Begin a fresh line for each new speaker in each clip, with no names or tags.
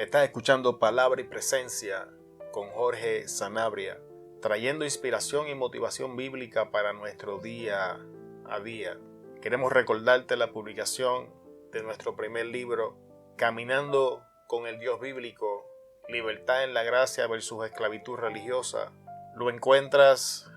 Estás escuchando Palabra y Presencia con Jorge Sanabria, trayendo inspiración y motivación bíblica para nuestro día a día. Queremos recordarte la publicación de nuestro primer libro, Caminando con el Dios Bíblico, Libertad en la Gracia versus Esclavitud Religiosa. Lo encuentras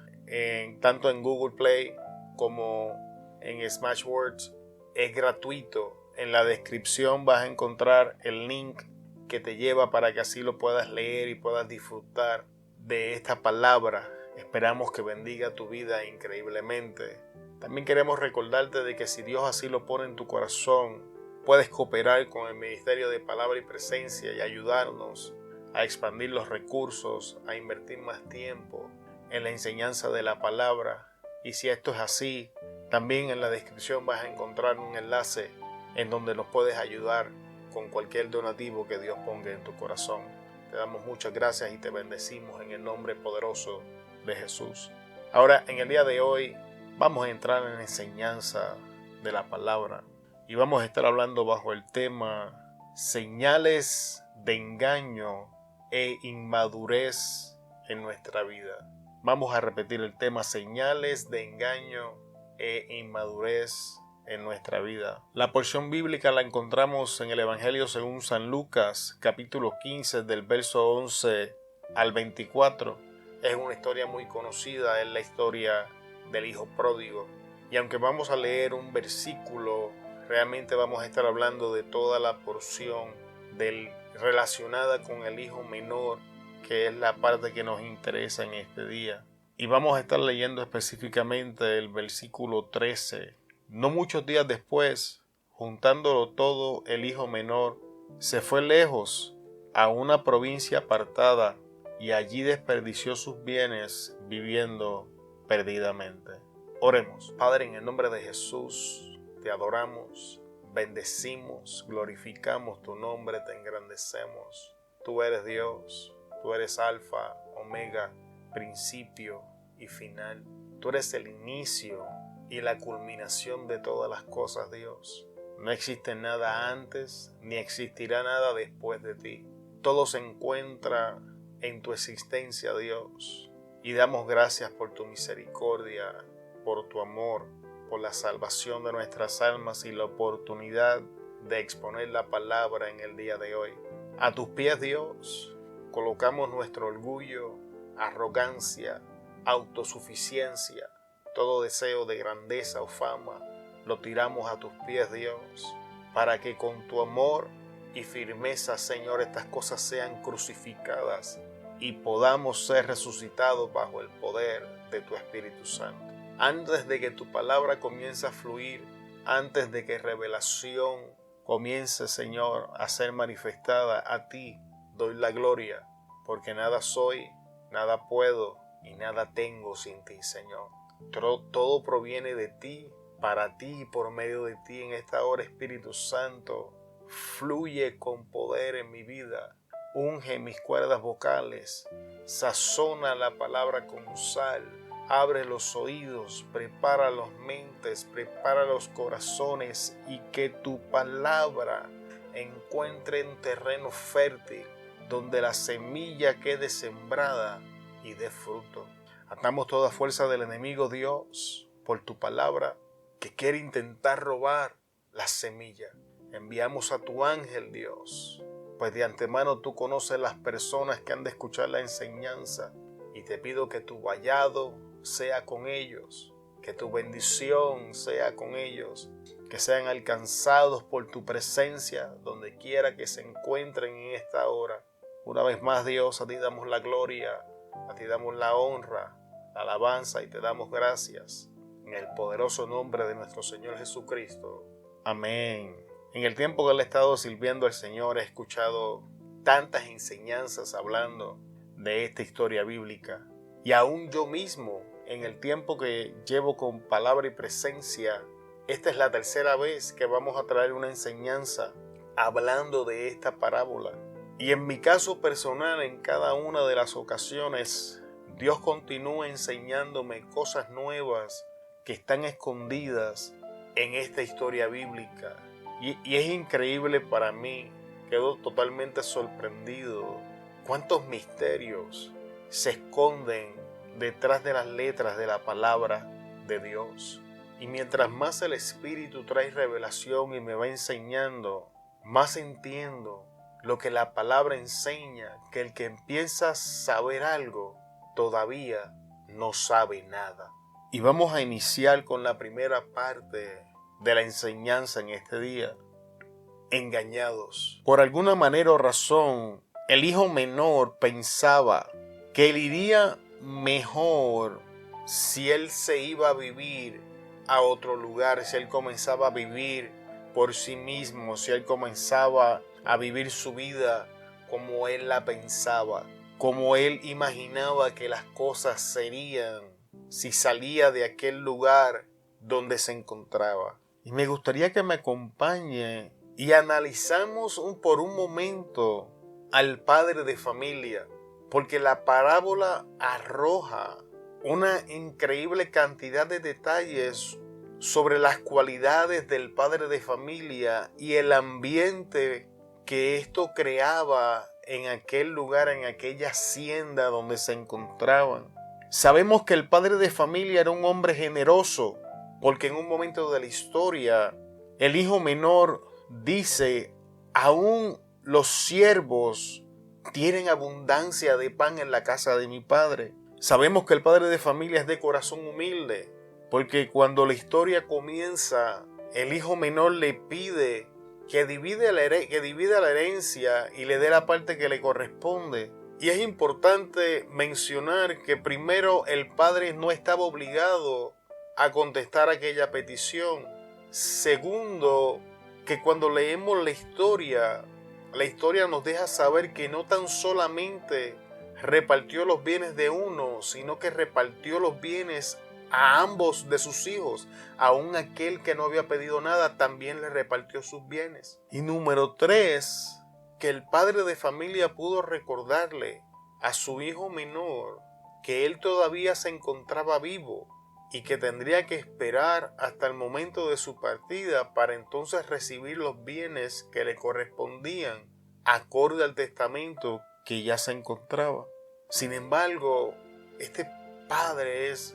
tanto en Google Play como en Smashwords. Es gratuito. En la descripción vas a encontrar el link que te lleva para que así lo puedas leer y puedas disfrutar de esta palabra. Esperamos que bendiga tu vida increíblemente. También queremos recordarte de que si Dios así lo pone en tu corazón, puedes cooperar con el Ministerio de Palabra y Presencia y ayudarnos a expandir los recursos, a invertir más tiempo en la enseñanza de la palabra. Y si esto es así, también en la descripción vas a encontrar un enlace en donde nos puedes ayudar con cualquier donativo que Dios ponga en tu corazón. Te damos muchas gracias y te bendecimos en el nombre poderoso de Jesús. Ahora, en el día de hoy, vamos a entrar en la enseñanza de la palabra y vamos a estar hablando bajo el tema señales de engaño e inmadurez en nuestra vida. Vamos a repetir el tema señales de engaño e inmadurez en nuestra vida. La porción bíblica la encontramos en el Evangelio según San Lucas, capítulo 15, del verso 11 al 24. Es una historia muy conocida, es la historia del hijo pródigo. Y aunque vamos a leer un versículo, realmente vamos a estar hablando de toda la porción relacionada con el hijo menor, que es la parte que nos interesa en este día. Y vamos a estar leyendo específicamente el versículo 13. No muchos días después, juntándolo todo, el hijo menor se fue lejos a una provincia apartada y allí desperdició sus bienes viviendo perdidamente. Oremos. Padre, en el nombre de Jesús, te adoramos, bendecimos, glorificamos tu nombre, te engrandecemos. Tú eres Dios, tú eres Alfa, Omega, principio y final. Tú eres el inicio y la culminación de todas las cosas, Dios. No existe nada antes, ni existirá nada después de ti. Todo se encuentra en tu existencia, Dios. Y damos gracias por tu misericordia, por tu amor, por la salvación de nuestras almas y la oportunidad de exponer la palabra en el día de hoy. A tus pies, Dios, colocamos nuestro orgullo, arrogancia, autosuficiencia, todo deseo de grandeza o fama, lo tiramos a tus pies, Dios, para que con tu amor y firmeza, Señor, estas cosas sean crucificadas y podamos ser resucitados bajo el poder de tu Espíritu Santo. Antes de que tu palabra comience a fluir, antes de que revelación comience, Señor, a ser manifestada, a ti doy la gloria, porque nada soy, nada puedo y nada tengo sin ti, Señor. Todo proviene de ti, para ti y por medio de ti en esta hora, Espíritu Santo. Fluye con poder en mi vida, unge mis cuerdas vocales, sazona la palabra con sal, abre los oídos, prepara las mentes, prepara los corazones y que tu palabra encuentre en terreno fértil donde la semilla quede sembrada y dé fruto. Atamos toda fuerza del enemigo, Dios, por tu palabra que quiere intentar robar la semilla. Enviamos a tu ángel, Dios, pues de antemano tú conoces las personas que han de escuchar la enseñanza y te pido que tu vallado sea con ellos, que tu bendición sea con ellos, que sean alcanzados por tu presencia donde quiera que se encuentren en esta hora. Una vez más, Dios, a ti damos la gloria, a ti damos la honra, la alabanza y te damos gracias. En el poderoso nombre de nuestro Señor Jesucristo. Amén. En el tiempo que le he estado sirviendo al Señor he escuchado tantas enseñanzas hablando de esta historia bíblica. Y aún yo mismo, en el tiempo que llevo con palabra y presencia, esta es la tercera vez que vamos a traer una enseñanza hablando de esta parábola. Y en mi caso personal, en cada una de las ocasiones, Dios continúa enseñándome cosas nuevas que están escondidas en esta historia bíblica. Y es increíble para mí quedo totalmente sorprendido. ¿Cuántos misterios se esconden detrás de las letras de la palabra de Dios? Y mientras más el Espíritu trae revelación y me va enseñando, más entiendo lo que la palabra enseña, que el que empieza a saber algo todavía no sabe nada. Y vamos a iniciar con la primera parte de la enseñanza en este día. Engañados. Por alguna manera o razón, el hijo menor pensaba que le iría mejor si él se iba a vivir a otro lugar, si él comenzaba a vivir por sí mismo, si él comenzaba a vivir su vida como él la pensaba, como él imaginaba que las cosas serían si salía de aquel lugar donde se encontraba. Y me gustaría que me acompañe y analizamos por un momento al padre de familia, porque la parábola arroja una increíble cantidad de detalles sobre las cualidades del padre de familia y el ambiente que esto creaba en aquel lugar, en aquella hacienda donde se encontraban. Sabemos que el padre de familia era un hombre generoso, porque en un momento de la historia el hijo menor dice: aún los siervos tienen abundancia de pan en la casa de mi padre. Sabemos que el padre de familia es de corazón humilde, porque cuando la historia comienza, el hijo menor le pide que divida la herencia y le dé la parte que le corresponde. Y es importante mencionar que primero el padre no estaba obligado a contestar aquella petición. Segundo, que cuando leemos la historia nos deja saber que no tan solamente repartió los bienes de uno, sino que repartió los bienes a ambos de sus hijos. Aún aquel que no había pedido nada también le repartió sus bienes. Y número 3, que el padre de familia pudo recordarle a su hijo menor que él todavía se encontraba vivo y que tendría que esperar hasta el momento de su partida para entonces recibir los bienes que le correspondían acorde al testamento que ya se encontraba. Sin embargo, este padre es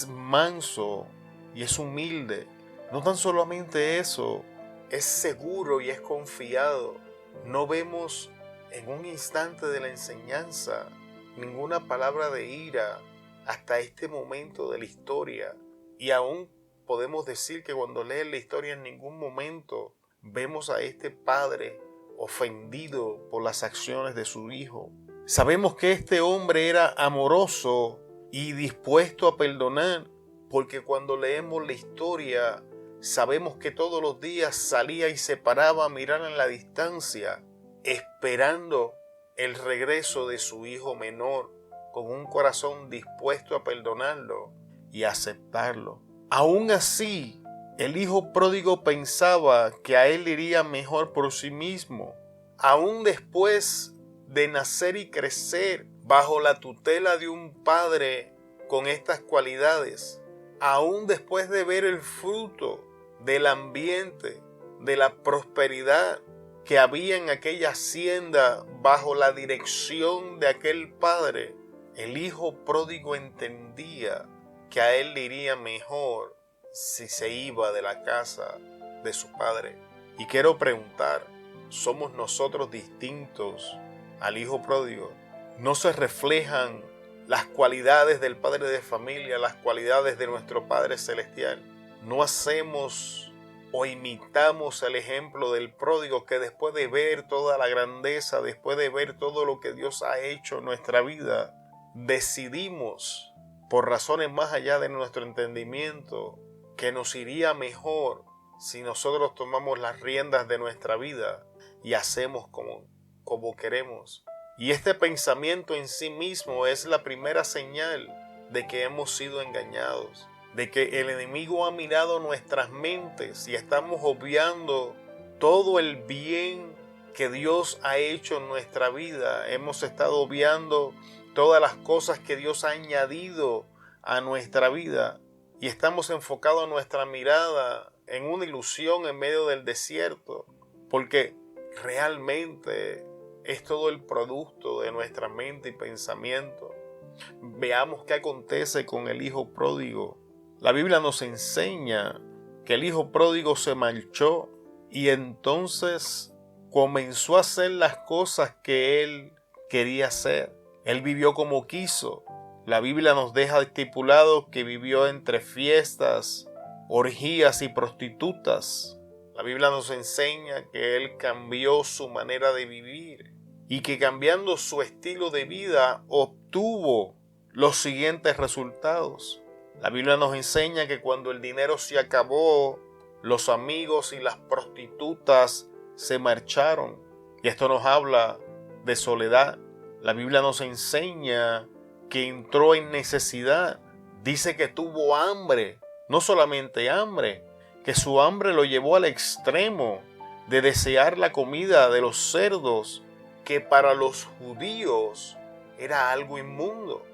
manso y es humilde. No tan solamente eso, es seguro y es confiado. No vemos en un instante de la enseñanza ninguna palabra de ira hasta este momento de la historia. Y aún podemos decir que cuando lees la historia en ningún momento vemos a este padre ofendido por las acciones de su hijo. Sabemos que este hombre era amoroso y dispuesto a perdonar, porque cuando leemos la historia sabemos que todos los días salía y se paraba a mirar en la distancia, esperando el regreso de su hijo menor, con un corazón dispuesto a perdonarlo y a aceptarlo. Aún así, el hijo pródigo pensaba que a él le iría mejor por sí mismo. Aún después de nacer y crecer bajo la tutela de un padre con estas cualidades, aún después de ver el fruto del ambiente, de la prosperidad que había en aquella hacienda bajo la dirección de aquel padre, el hijo pródigo entendía que a él le iría mejor si se iba de la casa de su padre. Y quiero preguntar, ¿somos nosotros distintos al hijo pródigo? ¿No se reflejan las cualidades del padre de familia, las cualidades de nuestro Padre Celestial? ¿No hacemos o imitamos el ejemplo del pródigo, que después de ver toda la grandeza, después de ver todo lo que Dios ha hecho en nuestra vida, decidimos, por razones más allá de nuestro entendimiento, que nos iría mejor si nosotros tomamos las riendas de nuestra vida y hacemos como queremos? Y este pensamiento en sí mismo es la primera señal de que hemos sido engañados, de que el enemigo ha mirado nuestras mentes y estamos obviando todo el bien que Dios ha hecho en nuestra vida. Hemos estado obviando todas las cosas que Dios ha añadido a nuestra vida y estamos enfocados nuestra mirada en una ilusión en medio del desierto, porque realmente es todo el producto de nuestra mente y pensamiento. Veamos qué acontece con el hijo pródigo. La Biblia nos enseña que el hijo pródigo se marchó y entonces comenzó a hacer las cosas que él quería hacer. Él vivió como quiso. La Biblia nos deja estipulado que vivió entre fiestas, orgías y prostitutas. La Biblia nos enseña que él cambió su manera de vivir y que cambiando su estilo de vida obtuvo los siguientes resultados. La Biblia nos enseña que cuando el dinero se acabó, los amigos y las prostitutas se marcharon. Y esto nos habla de soledad. La Biblia nos enseña que entró en necesidad. Dice que tuvo hambre, no solamente hambre, que su hambre lo llevó al extremo de desear la comida de los cerdos, que para los judíos era algo inmundo.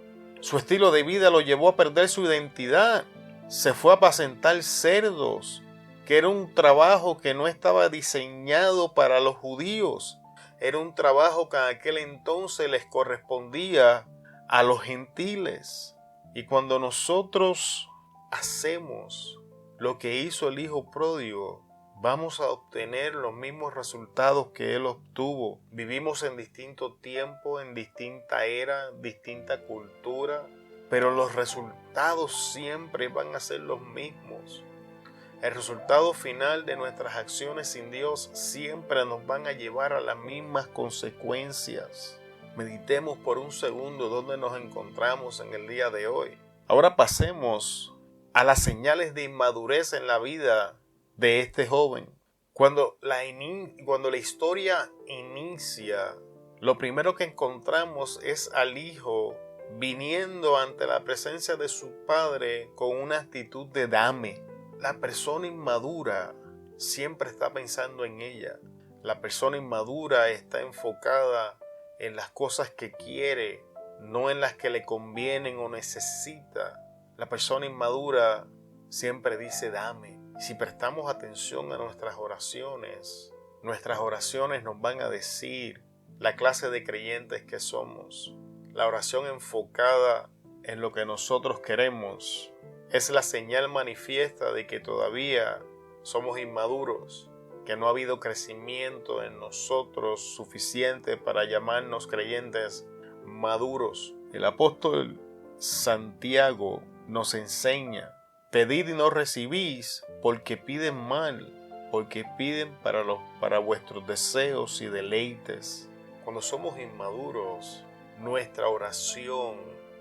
Su estilo de vida lo llevó a perder su identidad. Se fue a apacentar cerdos, que era un trabajo que no estaba diseñado para los judíos. Era un trabajo que en aquel entonces les correspondía a los gentiles. Y cuando nosotros hacemos lo que hizo el hijo pródigo, vamos a obtener los mismos resultados que él obtuvo. Vivimos en distinto tiempo, en distinta era, distinta cultura, pero los resultados siempre van a ser los mismos. El resultado final de nuestras acciones sin Dios siempre nos van a llevar a las mismas consecuencias. Meditemos por un segundo dónde nos encontramos en el día de hoy. Ahora pasemos a las señales de inmadurez en la vida de este joven. Cuando la historia inicia, lo primero que encontramos es al hijo viniendo ante la presencia de su padre con una actitud de dame. La persona inmadura siempre está pensando en ella. La persona inmadura está enfocada en las cosas que quiere, no en las que le convienen o necesita. La persona inmadura siempre dice dame. Si prestamos atención a nuestras oraciones nos van a decir la clase de creyentes que somos. La oración enfocada en lo que nosotros queremos es la señal manifiesta de que todavía somos inmaduros, que no ha habido crecimiento en nosotros suficiente para llamarnos creyentes maduros. El apóstol Santiago nos enseña: pedid y no recibís, porque piden mal, porque piden para vuestros deseos y deleites. Cuando somos inmaduros, nuestra oración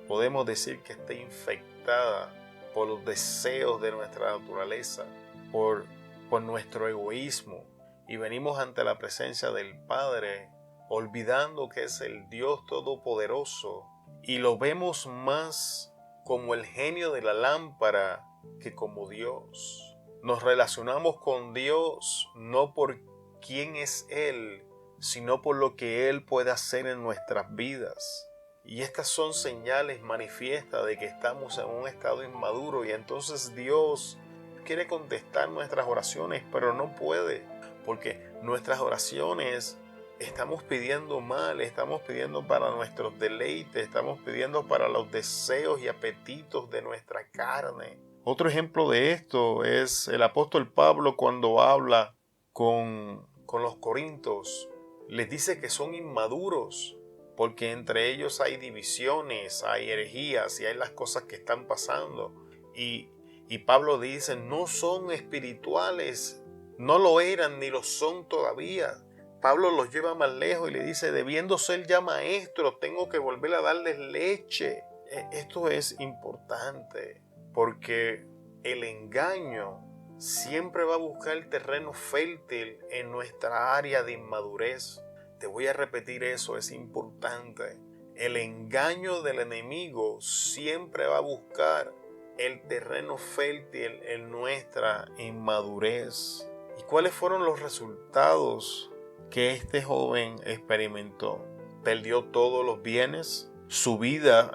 podemos decir que está infectada por los deseos de nuestra naturaleza, por nuestro egoísmo, y venimos ante la presencia del Padre olvidando que es el Dios Todopoderoso, y lo vemos más como el genio de la lámpara que como Dios. Nos relacionamos con Dios no por quién es Él, sino por lo que Él puede hacer en nuestras vidas. Y estas son señales manifiestas de que estamos en un estado inmaduro, y entonces Dios quiere contestar nuestras oraciones, pero no puede, porque nuestras oraciones estamos pidiendo mal, estamos pidiendo para nuestros deleites, estamos pidiendo para los deseos y apetitos de nuestra carne. Otro ejemplo de esto es el apóstol Pablo cuando habla con los corintios. Les dice que son inmaduros, porque entre ellos hay divisiones, hay herejías y hay las cosas que están pasando. Y Pablo dice, no son espirituales, no lo eran ni lo son todavía. Pablo los lleva más lejos y le dice, debiendo ser ya maestros, tengo que volver a darles leche. Esto es importante, porque el engaño siempre va a buscar terreno fértil en nuestra área de inmadurez. Te voy a repetir eso, es importante. El engaño del enemigo siempre va a buscar el terreno fértil en nuestra inmadurez. ¿Y cuáles fueron los resultados que este joven experimentó? Perdió todos los bienes, su vida,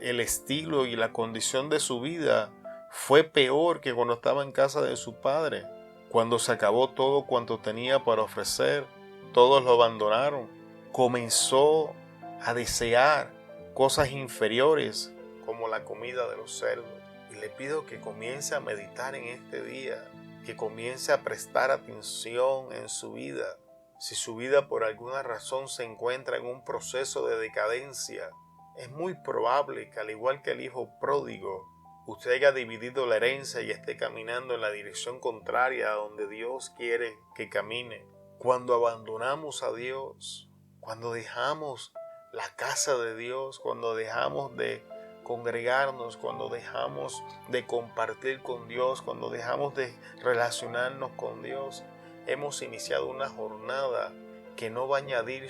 el estilo y la condición de su vida fue peor que cuando estaba en casa de su padre. Cuando se acabó todo cuanto tenía para ofrecer, todos lo abandonaron. Comenzó a desear cosas inferiores como la comida de los cerdos. Y le pido que comience a meditar en este día, que comience a prestar atención en su vida. Si su vida por alguna razón se encuentra en un proceso de decadencia, es muy probable que, al igual que el hijo pródigo, usted haya dividido la herencia y esté caminando en la dirección contraria a donde Dios quiere que camine. Cuando abandonamos a Dios, cuando dejamos la casa de Dios, cuando dejamos de congregarnos, cuando dejamos de compartir con Dios, cuando dejamos de relacionarnos con Dios, hemos iniciado una jornada que no va a añadir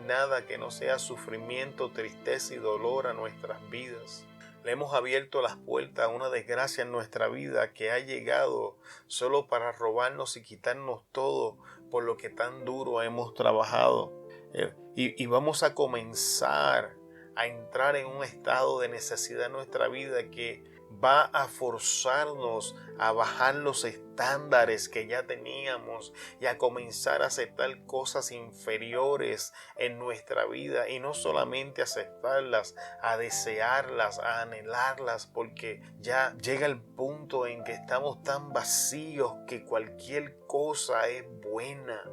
nada que no sea sufrimiento, tristeza y dolor a nuestras vidas. Le hemos abierto las puertas a una desgracia en nuestra vida que ha llegado solo para robarnos y quitarnos todo por lo que tan duro hemos trabajado. Y vamos a comenzar a entrar en un estado de necesidad en nuestra vida que va a forzarnos a bajar los estándares que ya teníamos y a comenzar a aceptar cosas inferiores en nuestra vida, y no solamente aceptarlas, a desearlas, a anhelarlas, porque ya llega el punto en que estamos tan vacíos que cualquier cosa es buena.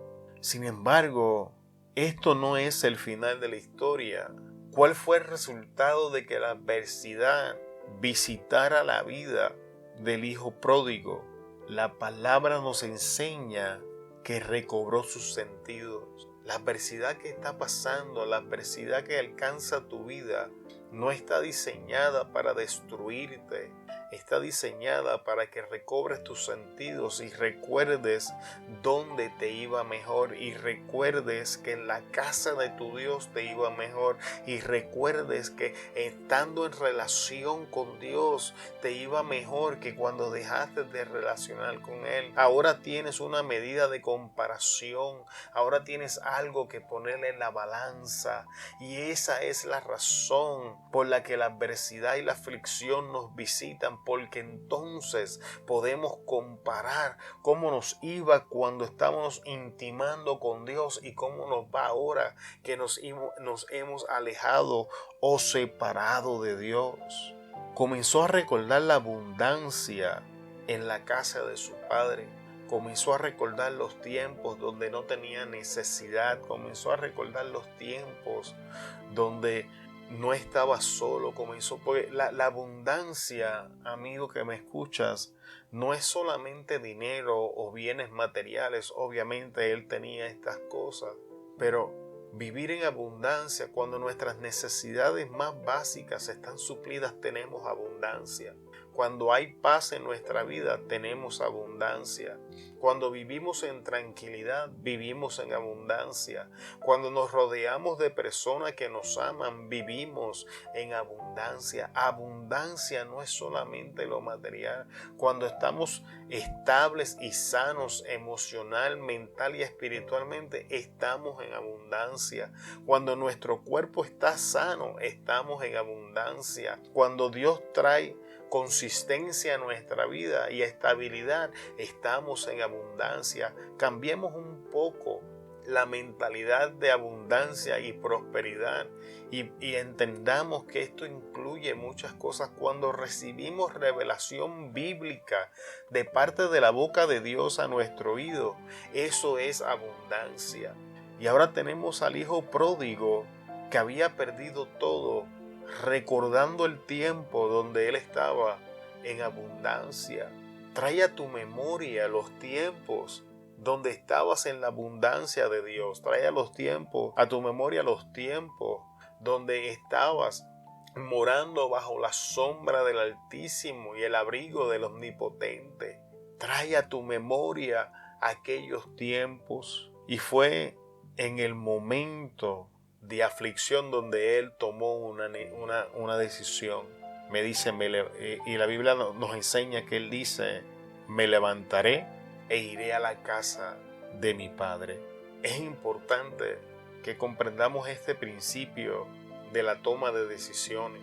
Sin embargo, esto no es el final de la historia. ¿Cuál fue el resultado de que la adversidad visitara la vida del hijo pródigo? La palabra nos enseña que recobró sus sentidos. La adversidad que está pasando, la adversidad que alcanza tu vida, no está diseñada para destruirte. Está diseñada para que recobres tus sentidos y recuerdes dónde te iba mejor, y recuerdes que en la casa de tu Dios te iba mejor, y recuerdes que estando en relación con Dios te iba mejor que cuando dejaste de relacionar con Él. Ahora tienes una medida de comparación, ahora tienes algo que ponerle en la balanza, y esa es la razón por la que la adversidad y la aflicción nos visitan, porque entonces podemos comparar cómo nos iba cuando estábamos intimando con Dios y cómo nos va ahora que nos hemos alejado o separado de Dios. Comenzó a recordar la abundancia en la casa de su padre. Comenzó a recordar los tiempos donde no tenía necesidad. Comenzó a recordar los tiempos donde no estaba solo. Porque la abundancia, amigo que me escuchas, no es solamente dinero o bienes materiales. Obviamente él tenía estas cosas, pero vivir en abundancia, cuando nuestras necesidades más básicas están suplidas, tenemos abundancia. Cuando hay paz en nuestra vida, tenemos abundancia. Cuando vivimos en tranquilidad, vivimos en abundancia. Cuando nos rodeamos de personas que nos aman, vivimos en abundancia. Abundancia no es solamente lo material. Cuando estamos estables y sanos emocional, mental y espiritualmente, estamos en abundancia. Cuando nuestro cuerpo está sano, estamos en abundancia. Cuando Dios trae consistencia a nuestra vida y estabilidad, estamos en abundancia. Cambiemos un poco la mentalidad de abundancia y prosperidad y entendamos que esto incluye muchas cosas. Cuando recibimos revelación bíblica de parte de la boca de Dios a nuestro oído, eso es abundancia. Y ahora tenemos al hijo pródigo que había perdido todo, recordando el tiempo donde él estaba en abundancia. Trae a tu memoria los tiempos donde estabas en la abundancia de Dios. Trae a tu memoria los tiempos donde estabas morando bajo la sombra del Altísimo y el abrigo del Omnipotente. Trae a tu memoria aquellos tiempos. Y fue en el momento de aflicción donde él tomó una decisión. Y la Biblia nos enseña que él dice: me levantaré e iré a la casa de mi padre. Es importante que comprendamos este principio de la toma de decisiones.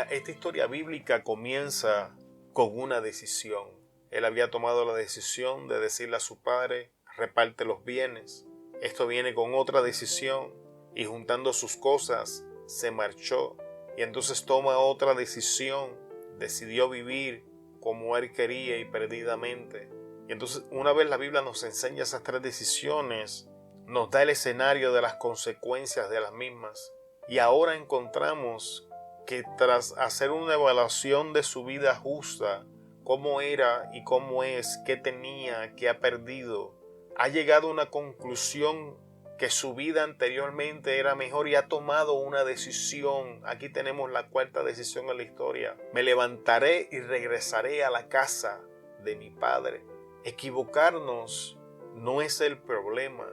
Esta historia bíblica comienza con una decisión. Él había tomado la decisión de decirle a su padre: reparte los bienes. Esto viene con otra decisión y juntando sus cosas se marchó y entonces toma otra decisión. Decidió vivir como él quería y perdidamente. Y entonces una vez la Biblia nos enseña esas tres decisiones, nos da el escenario de las consecuencias de las mismas. Y ahora encontramos que tras hacer una evaluación de su vida justa, cómo era y cómo es, qué tenía, qué ha perdido, ha llegado a una conclusión que su vida anteriormente era mejor y ha tomado una decisión. Aquí tenemos la cuarta decisión en la historia. Me levantaré y regresaré a la casa de mi padre. Equivocarnos no es el problema.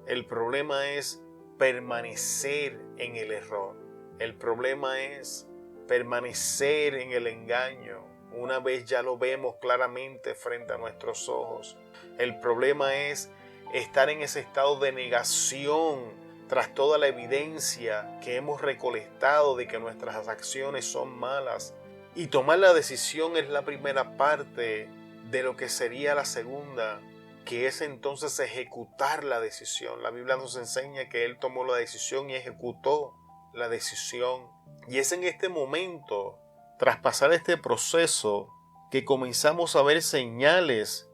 El problema es permanecer en el error. El problema es permanecer en el engaño. Una vez ya lo vemos claramente frente a nuestros ojos. El problema es estar en ese estado de negación tras toda la evidencia que hemos recolectado de que nuestras acciones son malas. Y tomar la decisión es la primera parte de lo que sería la segunda, que es entonces ejecutar la decisión. La Biblia nos enseña que él tomó la decisión y ejecutó la decisión. Y es en este momento, tras pasar este proceso, que comenzamos a ver señales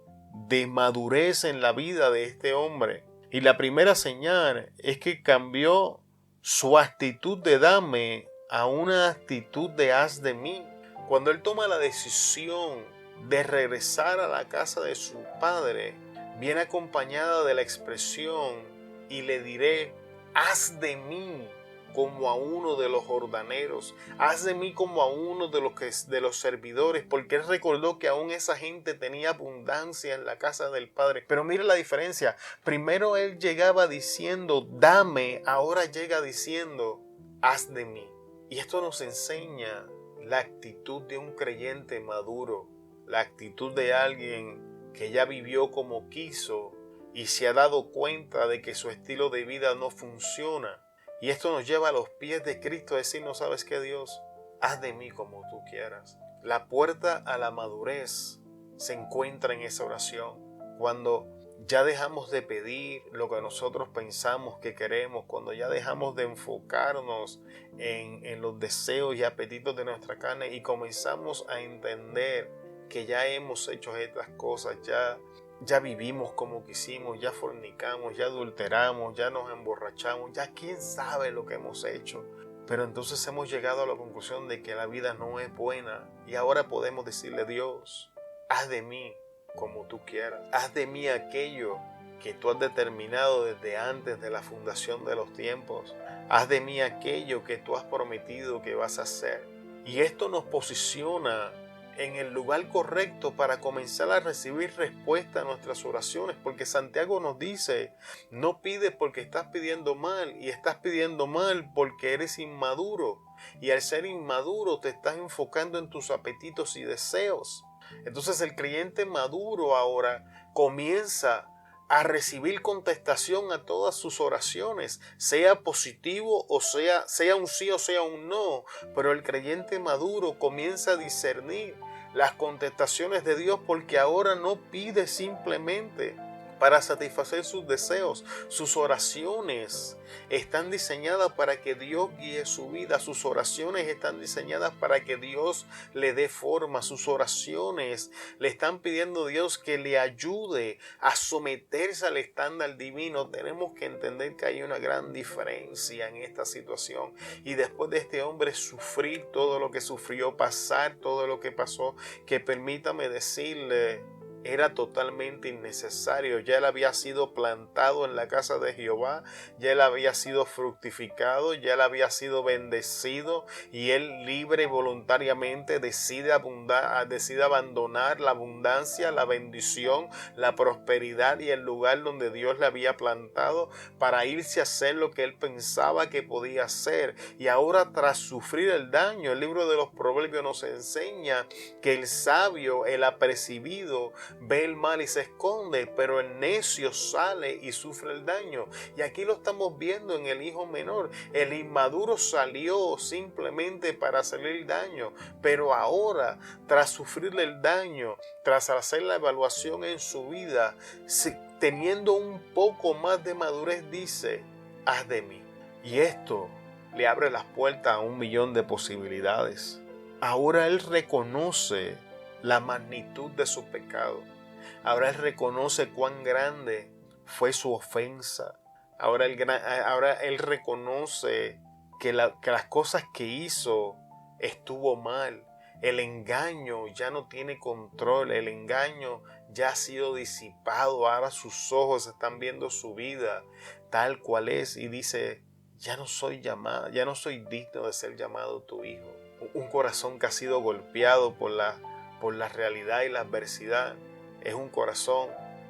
de madurez en la vida de este hombre. Y la primera señal es que cambió su actitud de dame a una actitud de haz de mí. Cuando él toma la decisión de regresar a la casa de su padre, viene acompañada de la expresión y le diré, haz de mí como a uno de los jordaneros, haz de mí como a uno de los servidores, porque él recordó que aún esa gente tenía abundancia en la casa del Padre. Pero mire la diferencia, primero él llegaba diciendo, dame, ahora llega diciendo, haz de mí. Y esto nos enseña la actitud de un creyente maduro, la actitud de alguien que ya vivió como quiso y se ha dado cuenta de que su estilo de vida no funciona. Y esto nos lleva a los pies de Cristo a decir, no sabes qué, Dios, haz de mí como tú quieras. La puerta a la madurez se encuentra en esa oración. Cuando ya dejamos de pedir lo que nosotros pensamos que queremos, cuando ya dejamos de enfocarnos en los deseos y apetitos de nuestra carne y comenzamos a entender que ya hemos hecho estas cosas, ya vivimos como quisimos, ya fornicamos, ya adulteramos, ya nos emborrachamos, ya quién sabe lo que hemos hecho. Pero entonces hemos llegado a la conclusión de que la vida no es buena y ahora podemos decirle, Dios, haz de mí como tú quieras. Haz de mí aquello que tú has determinado desde antes de la fundación de los tiempos. Haz de mí aquello que tú has prometido que vas a hacer. Y esto nos posiciona en el lugar correcto para comenzar a recibir respuesta a nuestras oraciones, porque Santiago nos dice, no pides porque estás pidiendo mal, y estás pidiendo mal porque eres inmaduro, y al ser inmaduro te estás enfocando en tus apetitos y deseos. Entonces el creyente maduro ahora comienza a recibir contestación a todas sus oraciones, sea positivo o sea un sí o sea un no, pero el creyente maduro comienza a discernir las contestaciones de Dios porque ahora no pide simplemente para satisfacer sus deseos. Sus oraciones están diseñadas para que Dios guíe su vida. Sus oraciones están diseñadas para que Dios le dé forma. Sus oraciones le están pidiendo a Dios que le ayude a someterse al estándar divino. Tenemos que entender que hay una gran diferencia en esta situación. Y después de este hombre sufrir todo lo que sufrió, pasar todo lo que pasó, que permítame decirle, era totalmente innecesario. Ya él había sido plantado en la casa de Jehová, ya él había sido fructificado, ya él había sido bendecido y él libre y voluntariamente decide abandonar la abundancia, la bendición, la prosperidad y el lugar donde Dios le había plantado para irse a hacer lo que él pensaba que podía hacer. Y ahora, tras sufrir el daño, el libro de los Proverbios nos enseña que el sabio, el apercibido, ve el mal y se esconde, pero el necio sale y sufre el daño. Y aquí lo estamos viendo en el hijo menor. El inmaduro salió simplemente para hacerle daño, pero ahora, tras sufrirle el daño, tras hacer la evaluación en su vida, teniendo un poco más de madurez, dice, haz de mí. Y esto le abre las puertas a 1.000.000 de posibilidades. Ahora él reconoce la magnitud de su pecado. Ahora él reconoce cuán grande fue su ofensa. Ahora él reconoce que las cosas que hizo estuvo mal. El engaño ya no tiene control. El engaño ya ha sido disipado. Ahora sus ojos están viendo su vida tal cual es. Y dice, ya no soy digno de ser llamado tu hijo. Un corazón que ha sido golpeado por la realidad y la adversidad. Es un corazón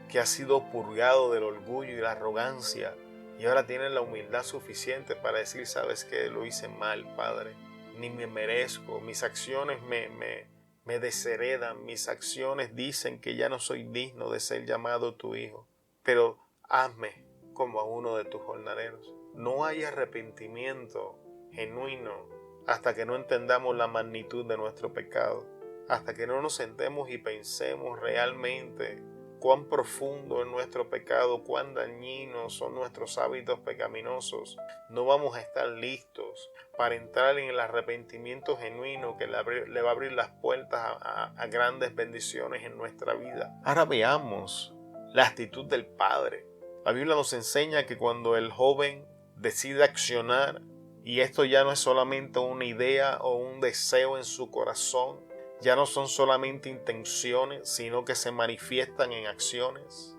que ha sido purgado del orgullo y la arrogancia. Y ahora tiene la humildad suficiente para decir, ¿sabes qué? Lo hice mal, Padre. Ni me merezco. Mis acciones me desheredan. Mis acciones dicen que ya no soy digno de ser llamado tu hijo. Pero hazme como a uno de tus jornaleros. No hay arrepentimiento genuino hasta que no entendamos la magnitud de nuestro pecado. Hasta que no nos sentemos y pensemos realmente cuán profundo es nuestro pecado, cuán dañinos son nuestros hábitos pecaminosos, no vamos a estar listos para entrar en el arrepentimiento genuino que le va a abrir las puertas a grandes bendiciones en nuestra vida. Ahora veamos la actitud del Padre. La Biblia nos enseña que cuando el joven decide accionar, y esto ya no es solamente una idea o un deseo en su corazón, ya no son solamente intenciones, sino que se manifiestan en acciones.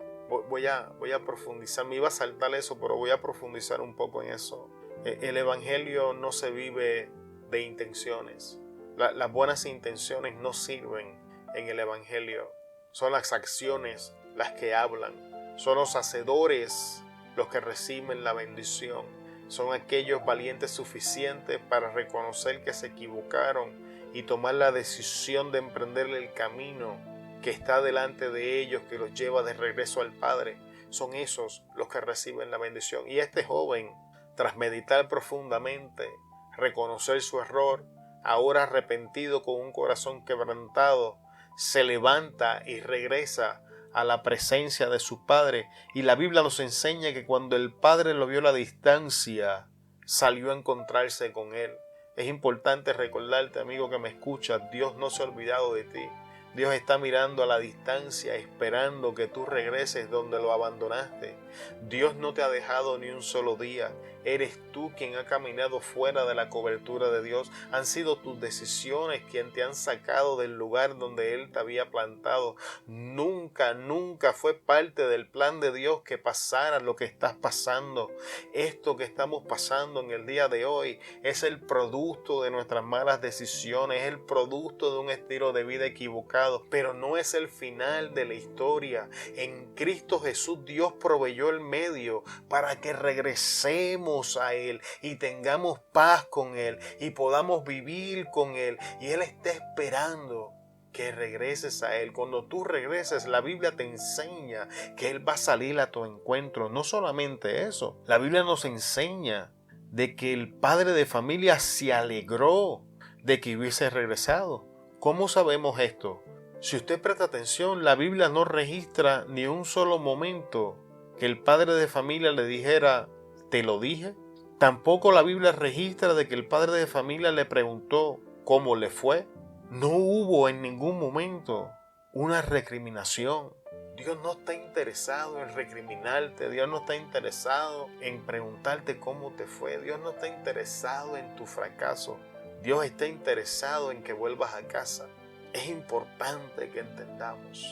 Voy a profundizar, me iba a saltar eso, pero voy a profundizar un poco en eso. El evangelio no se vive de intenciones. Las buenas intenciones no sirven en el evangelio. Son las acciones las que hablan. Son los hacedores los que reciben la bendición. Son aquellos valientes suficientes para reconocer que se equivocaron y tomar la decisión de emprender el camino que está delante de ellos, que los lleva de regreso al Padre. Son esos los que reciben la bendición. Y este joven, tras meditar profundamente, reconocer su error, ahora arrepentido con un corazón quebrantado, se levanta y regresa a la presencia de su Padre. Y la Biblia nos enseña que cuando el Padre lo vio a la distancia, salió a encontrarse con él. Es importante recordarte, amigo que me escuchas, Dios no se ha olvidado de ti. Dios está mirando a la distancia, esperando que tú regreses donde lo abandonaste. Dios no te ha dejado ni un solo día. Eres tú quien ha caminado fuera de la cobertura de Dios. Han sido tus decisiones quien te han sacado del lugar donde Él te había plantado. Nunca fue parte del plan de Dios que pasara lo que estás pasando. Esto que estamos pasando en el día de hoy es el producto de nuestras malas decisiones, es el producto de un estilo de vida equivocado, pero no es el final de la historia. En Cristo Jesús Dios proveyó el medio para que regresemos a Él y tengamos paz con Él y podamos vivir con Él, y Él está esperando que regreses a Él. Cuando tú regreses, la Biblia te enseña que Él va a salir a tu encuentro. No solamente eso, la Biblia nos enseña de que el padre de familia se alegró de que hubiese regresado. ¿Cómo sabemos esto? Si usted presta atención, la Biblia no registra ni un solo momento que el padre de familia le dijera, ¿te lo dije? Tampoco la Biblia registra de que el padre de familia le preguntó cómo le fue. No hubo en ningún momento una recriminación. Dios no está interesado en recriminarte. Dios no está interesado en preguntarte cómo te fue. Dios no está interesado en tu fracaso. Dios está interesado en que vuelvas a casa. Es importante que entendamos,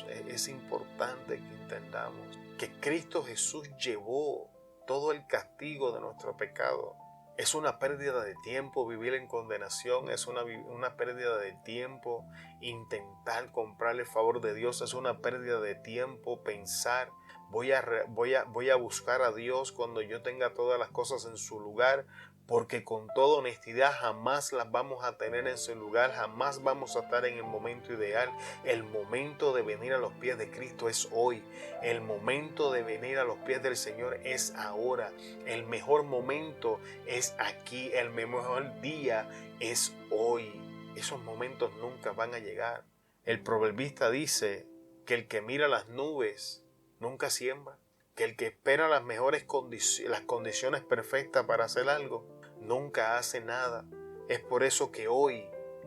que Cristo Jesús llevó todo el castigo de nuestro pecado. Es una pérdida de tiempo vivir en condenación, es una pérdida de tiempo intentar comprar el favor de Dios, es una pérdida de tiempo pensar, voy a buscar a Dios cuando yo tenga todas las cosas en su lugar, porque con toda honestidad jamás las vamos a tener en su lugar, jamás vamos a estar en el momento ideal. El momento de venir a los pies de Cristo es hoy. El momento de venir a los pies del Señor es ahora. El mejor momento es aquí. El mejor día es hoy. Esos momentos nunca van a llegar. El proverbista dice que el que mira las nubes nunca siembra. que el que espera las mejores las condiciones perfectas para hacer algo, nunca hace nada. Es por eso que hoy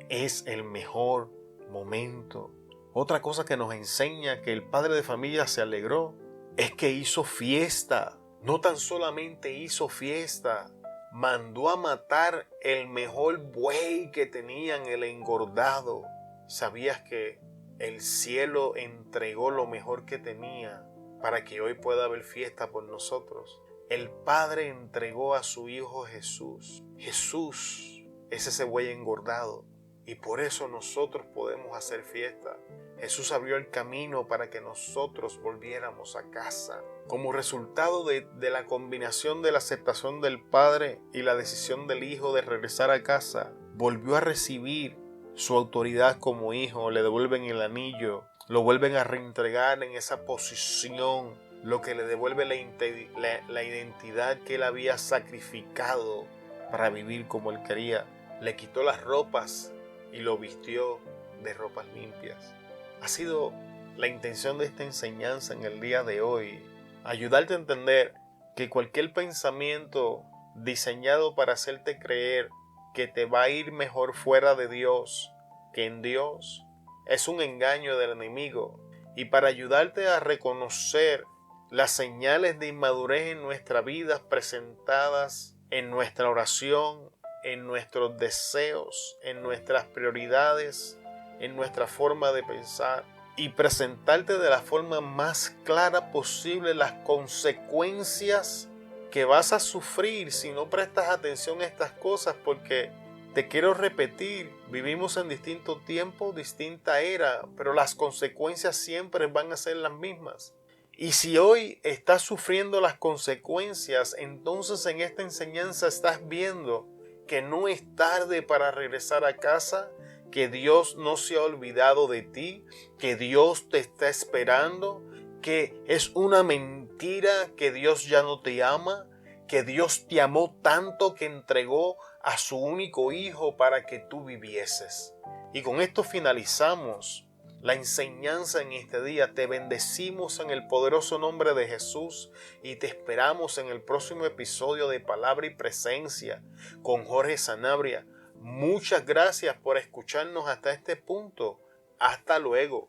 es el mejor momento. Otra cosa que nos enseña que el padre de familia se alegró es que hizo fiesta. No tan solamente hizo fiesta, mandó a matar el mejor buey que tenían, el engordado. ¿Sabías que el cielo entregó lo mejor que tenía para que hoy pueda haber fiesta por nosotros? El Padre entregó a su Hijo Jesús. Jesús es ese buey engordado y por eso nosotros podemos hacer fiesta. Jesús abrió el camino para que nosotros volviéramos a casa. Como resultado de la combinación de la aceptación del Padre y la decisión del Hijo de regresar a casa, volvió a recibir su autoridad como hijo, le devuelven el anillo, lo vuelven a reentregar en esa posición, lo que le devuelve la identidad que él había sacrificado para vivir como él quería. Le quitó las ropas y lo vistió de ropas limpias. Ha sido la intención de esta enseñanza en el día de hoy, ayudarte a entender que cualquier pensamiento diseñado para hacerte creer que te va a ir mejor fuera de Dios que en Dios es un engaño del enemigo. Y para ayudarte a reconocer las señales de inmadurez en nuestra vida presentadas en nuestra oración, en nuestros deseos, en nuestras prioridades, en nuestra forma de pensar, y presentarte de la forma más clara posible las consecuencias que vas a sufrir si no prestas atención a estas cosas, porque te quiero repetir, vivimos en distintos tiempos, distinta era, pero las consecuencias siempre van a ser las mismas. Y si hoy estás sufriendo las consecuencias, entonces en esta enseñanza estás viendo que no es tarde para regresar a casa, que Dios no se ha olvidado de ti, que Dios te está esperando, que es una mentira que Dios ya no te ama, que Dios te amó tanto que entregó a su único hijo para que tú vivieses. Y con esto finalizamos la enseñanza en este día. Te bendecimos en el poderoso nombre de Jesús y te esperamos en el próximo episodio de Palabra y Presencia con Jorge Sanabria. Muchas gracias por escucharnos hasta este punto. Hasta luego.